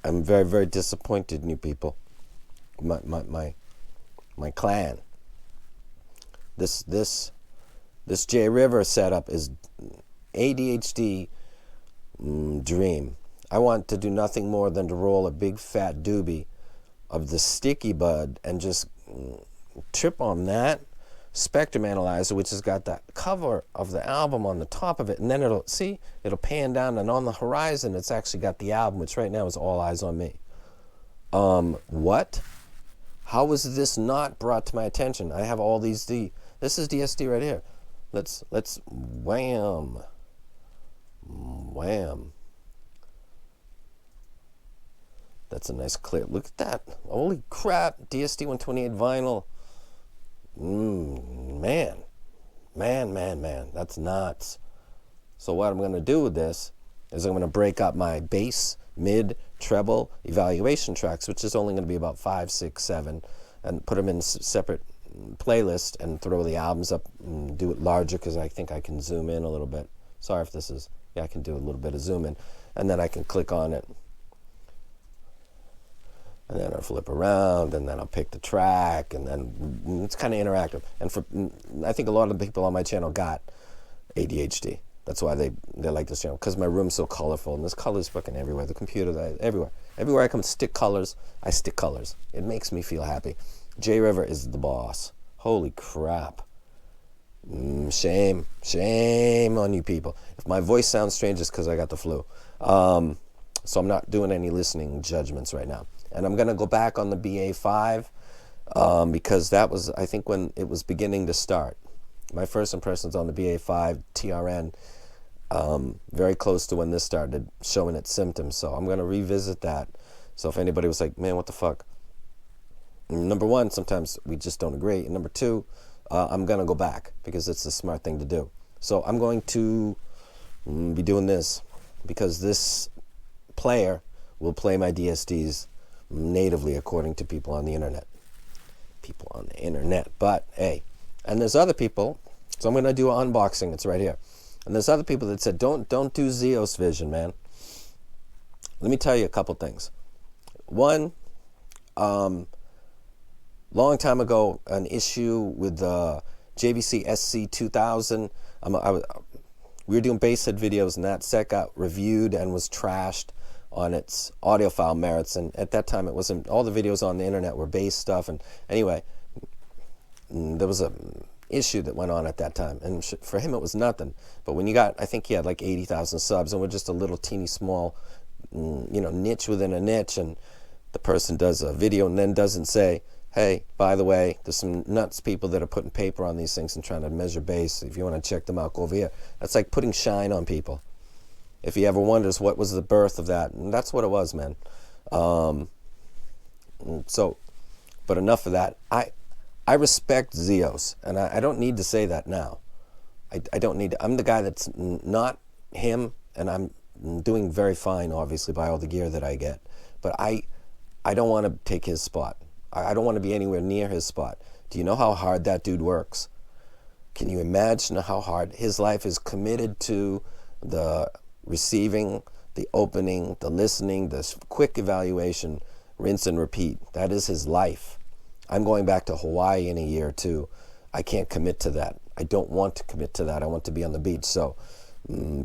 I'm very, very disappointed in you people. My clan. This J River setup is ADHD dream. I want to do nothing more than to roll a big fat doobie of the sticky bud and just trip on that spectrum analyzer, which has got that cover of the album on the top of it, and then it'll pan down, and on the horizon it's actually got the album, which right now is All Eyes on Me. What? How was this not brought to my attention? I have all these this is DSD right here. Let's wham. That's a nice clear. Look at that. Holy crap. DSD 128 vinyl. Man. That's nuts. So what I'm going to do with this is I'm going to break up my bass, mid, treble evaluation tracks, which is only going to be about 5, 6, 7, and put them in separate playlist and throw the albums up and do it larger because I think I can zoom in a little bit. Sorry if this is, yeah, I can do a little bit of zoom in, and then I can click on it. And then I'll flip around, and then I'll pick the track, and then it's kind of interactive. And I think a lot of the people on my channel got ADHD. That's why they like this channel, because my room's so colorful, and there's colors fucking everywhere. The computer, everywhere. Everywhere I come stick colors, I stick colors. It makes me feel happy. J River is the boss. Holy crap. Shame on you people. If my voice sounds strange, it's because I got the flu. So I'm not doing any listening judgments right now. And I'm going to go back on the BA5 because that was, I think, when it was beginning to start. My first impressions on the BA5 TRN, very close to when this started showing its symptoms. So I'm going to revisit that. So if anybody was like, man, what the fuck? Number one, sometimes we just don't agree. And number two, I'm going to go back because it's the smart thing to do. So I'm going to be doing this because this player will play my DSDs natively according to people on the internet. But hey, and there's other people, so I'm going to do an unboxing. It's right here. And there's other people that said, don't do Zeos Vision, man. Let me tell you a couple things. One, long time ago, an issue with the JVC SC2000. We were doing basshead videos, and that set got reviewed and was trashed on its audiophile merits. And at that time, it wasn't, all the videos on the internet were bass stuff. And anyway, there was a issue that went on at that time, and for him it was nothing. But when you got, I think he had like 80,000 subs, and we're just a little teeny small, niche within a niche, and the person does a video and then doesn't say, hey, by the way, there's some nuts people that are putting paper on these things and trying to measure bass. If you want to check them out, go over here. That's like putting shine on people. If he ever wonders what was the birth of that, and that's what it was, man. So, but enough of that. I respect Zeos, and I don't need to say that now. I don't need to. I'm the guy that's not him, and I'm doing very fine, obviously, by all the gear that I get. But I don't want to take his spot. I don't want to be anywhere near his spot. Do you know how hard that dude works? Can you imagine how hard his life is committed to the receiving, the opening, the listening, the quick evaluation, rinse and repeat? That is his life. I'm going back to Hawaii in a year or two. I can't commit to that. I don't want to commit to that. I want to be on the beach. So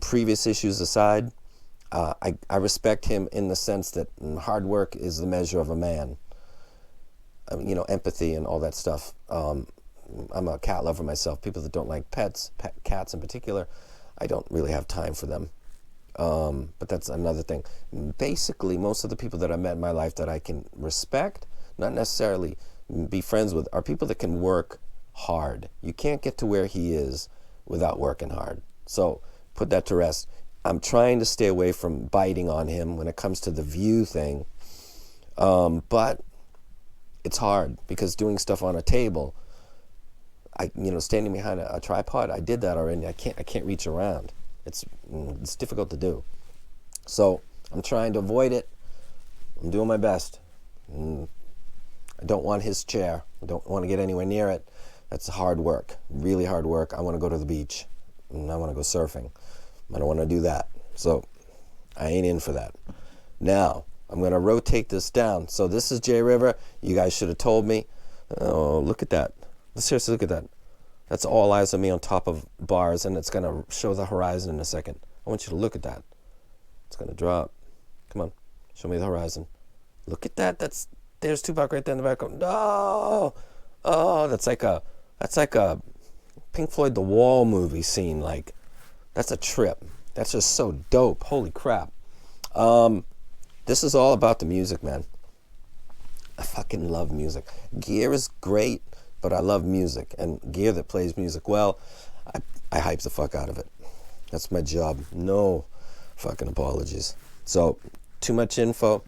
previous issues aside, I respect him in the sense that hard work is the measure of a man. Empathy and all that stuff. I'm a cat lover myself. People that don't like pets, cats in particular, I don't really have time for them. But that's another thing. Basically, most of the people that I met in my life that I can respect, not necessarily be friends with, are people that can work hard. You can't get to where he is without working hard. So put that to rest. I'm trying to stay away from biting on him when it comes to the view thing. But it's hard because doing stuff on a table, standing behind a tripod, I did that already. I can't reach around. It's difficult to do. So I'm trying to avoid it. I'm doing my best. I don't want his chair. I don't want to get anywhere near it. That's hard work, really hard work. I want to go to the beach, and I want to go surfing. I don't want to do that. So I ain't in for that. Now, I'm going to rotate this down. So this is J River. You guys should have told me. Oh, look at that. Seriously, look at that. That's all eyes on me on top of bars, and it's going to show the horizon in a second. I want you to look at that. It's going to drop. Come on. Show me the horizon. Look at that. There's Tupac right there in the background. No. Oh, that's like a Pink Floyd The Wall movie scene. Like, that's a trip. That's just so dope. Holy crap. This is all about the music, man. I fucking love music. Gear is great, but I love music. And gear that plays music well, I hype the fuck out of it. That's my job. No fucking apologies. So, too much info.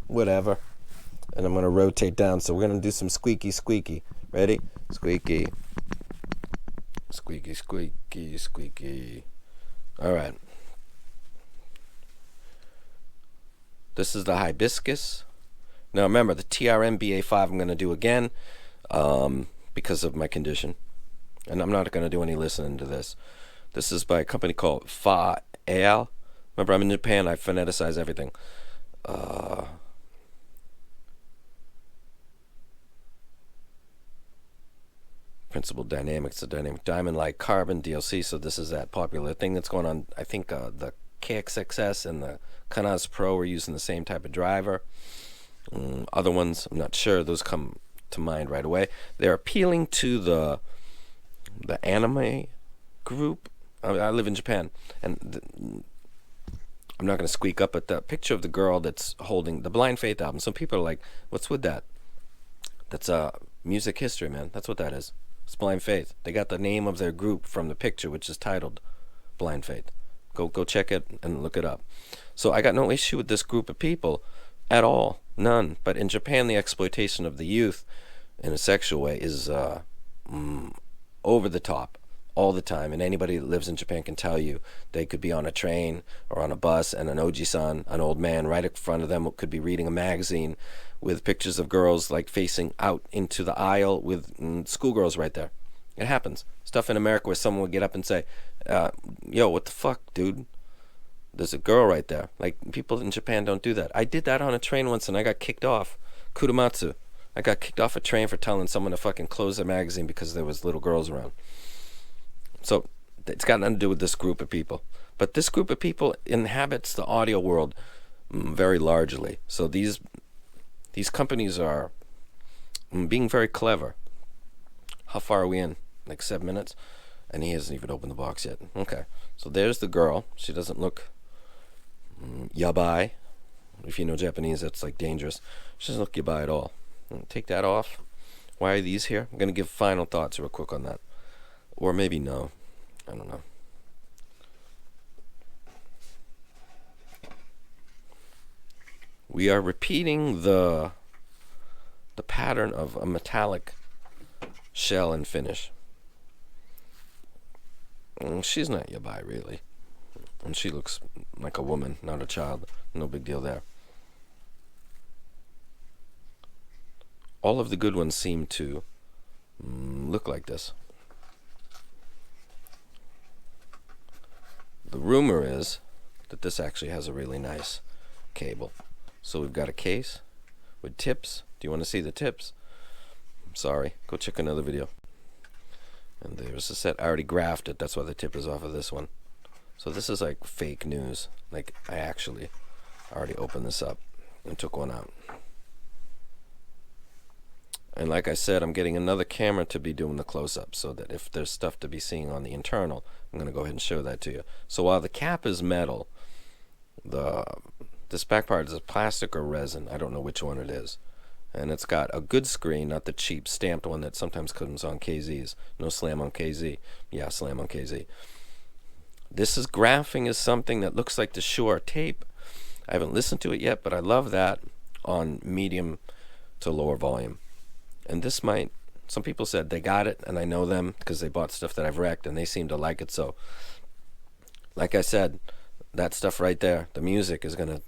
Whatever. And I'm going to rotate down. So we're going to do some squeaky, squeaky. Ready? Squeaky. Squeaky, squeaky, squeaky. All right. This is the Hibiscus. Now remember, the TRM-BA5 I'm going to do again because of my condition. And I'm not going to do any listening to this. This is by a company called FAAEAL. Remember, I'm in Japan. I phoneticize everything. Principal Dynamics, the dynamic diamond-like carbon DLC. So this is that popular thing that's going on. I think the KXXS and the Kanaz Pro are using the same type of driver. Other ones, I'm not sure. Those come to mind right away. They're appealing to the anime group. I live in Japan, and I'm not going to squeak up, but the picture of the girl that's holding the Blind Faith album. Some people are like, "What's with that?" That's music history, man. That's what that is. It's Blind Faith. They got the name of their group from the picture, which is titled Blind Faith. Go check it and look it up. So I got no issue with this group of people at all. None. But in Japan, the exploitation of the youth in a sexual way is over the top all the time. And anybody that lives in Japan can tell you they could be on a train or on a bus and an oji-san, an old man, right in front of them could be reading a magazine with pictures of girls like facing out into the aisle with schoolgirls right there. It happens. Stuff in America where someone would get up and say, yo, what the fuck, dude? There's a girl right there. Like, people in Japan don't do that. I did that on a train once and I got kicked off. Kurumatsu. I got kicked off a train for telling someone to fucking close their magazine because there was little girls around. So it's got nothing to do with this group of people. But this group of people inhabits the audio world very largely. So these companies are being very clever. How far are we in? Like 7 minutes? And he hasn't even opened the box yet. Okay. So there's the girl. She doesn't look yabai. If you know Japanese, that's like dangerous. She doesn't look yabai at all. Take that off. Why are these here? I'm going to give final thoughts real quick on that. Or maybe no. I don't know. We are repeating the pattern of a metallic shell and finish. She's not yabai, really. And she looks like a woman, not a child. No big deal there. All of the good ones seem to look like this. The rumor is that this actually has a really nice cable. So we've got a case with tips. Do you want to see the tips? I'm sorry. Go check another video. And there's a set. I already graphed it. That's why the tip is off of this one. So this is like fake news. Like, I actually already opened this up and took one out. And like I said, I'm getting another camera to be doing the close-up so that if there's stuff to be seen on the internal, I'm going to go ahead and show that to you. So while the cap is metal, this back part is plastic or resin. I don't know which one it is. And it's got a good screen, not the cheap stamped one that sometimes comes on KZs. No slam on KZ. Yeah, slam on KZ. This is graphing is something that looks like the Shure tape. I haven't listened to it yet, but I love that on medium to lower volume. And this might, some people said they got it, and I know them because they bought stuff that I've wrecked, and they seem to like it. So, like I said, that stuff right there, the music is going to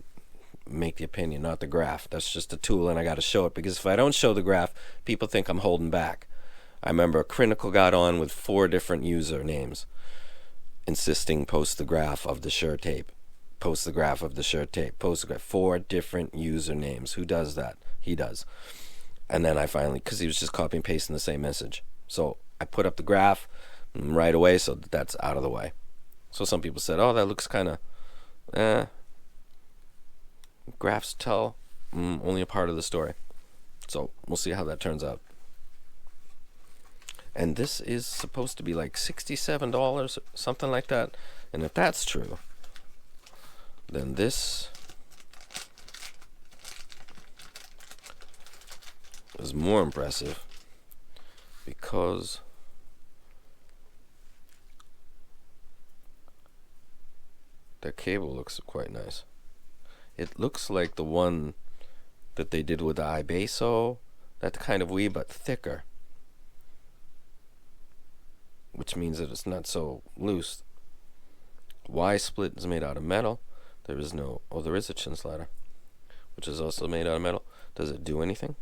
make the opinion, not the graph. That's just a tool, and I got to show it, because if I don't show the graph, people think I'm holding back. I remember Critical got on with 4 different user names insisting post the graph of the Shure tape. post the graph of the shirt tape, post the graph, 4 different usernames. Who does that? He does. And then I finally, because he was just copy and pasting the same message. So I put up the graph right away so that's out of the way. So some people said, oh, that looks kind of, graphs tell only a part of the story. So we'll see how that turns out. And this is supposed to be like $67, something like that. And if that's true, then this is more impressive because the cable looks quite nice. It looks like the one that they did with the iBasso, that kind of Wii, but thicker, which means that it's not so loose. Y split is made out of metal. There is no, oh, there is a chin slider, which is also made out of metal. Does it do anything?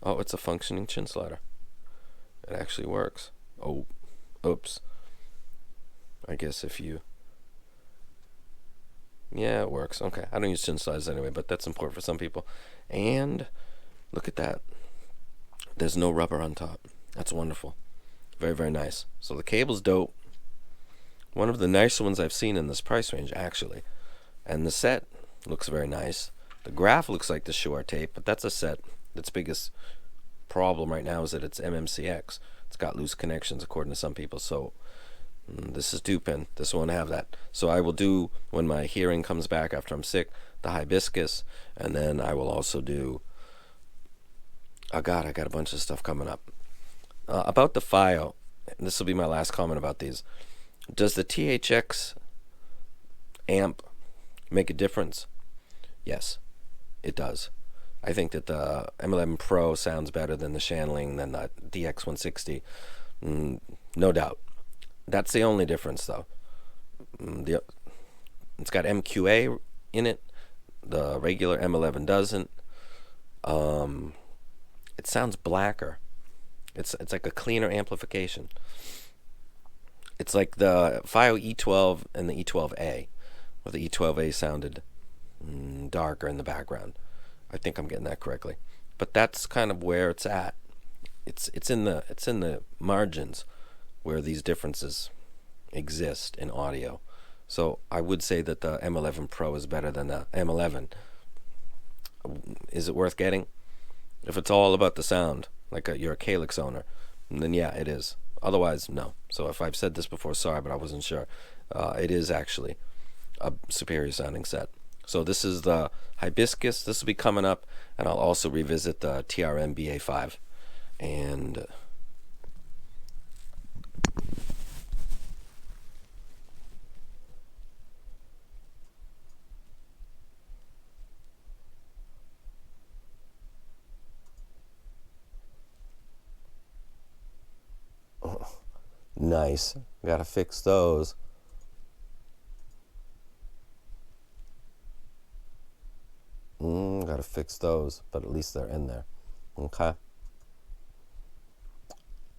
Oh, it's a functioning chin slider. It actually works. Oh, oops. I guess if you, yeah, it works. Okay, I don't use chin sliders anyway, but that's important for some people. And look at that. There's no rubber on top. That's wonderful. Very, very nice. So the cable's dope. One of the nicer ones I've seen in this price range, actually. And the set looks very nice. The graph looks like the Shure tape, but that's a set. Its biggest problem right now is that it's MMCX. It's got loose connections, according to some people. So this is Dupin. This won't have that. So I will do, when my hearing comes back after I'm sick, the Hibiscus, and then I will also do, oh God, I got a bunch of stuff coming up. About the FAAEAL, and this will be my last comment about these. Does the THX amp make a difference? Yes, it does. I think that the M11 Pro sounds better than the Shanling, than the DX160. No doubt. That's the only difference, though. It's got MQA in it. The regular M11 doesn't. It sounds blacker. It's like a cleaner amplification. It's like the FAAEAL E12 and the E12A, where the E12A sounded darker in the background. I think I'm getting that correctly, but that's kind of where it's at. It's in the margins where these differences exist in audio. So I would say that the M11 Pro is better than the M11. Is it worth getting? If it's all about the sound, like you're a Calyx owner, then yeah, it is. Otherwise, no. So if I've said this before, sorry, but I wasn't sure. It is actually a superior sounding set. So this is the Hibiscus. This will be coming up, and I'll also revisit the TRM BA5. And nice. Gotta fix those. Gotta fix those, but at least they're in there. Okay.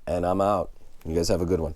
And I'm out. You guys have a good one.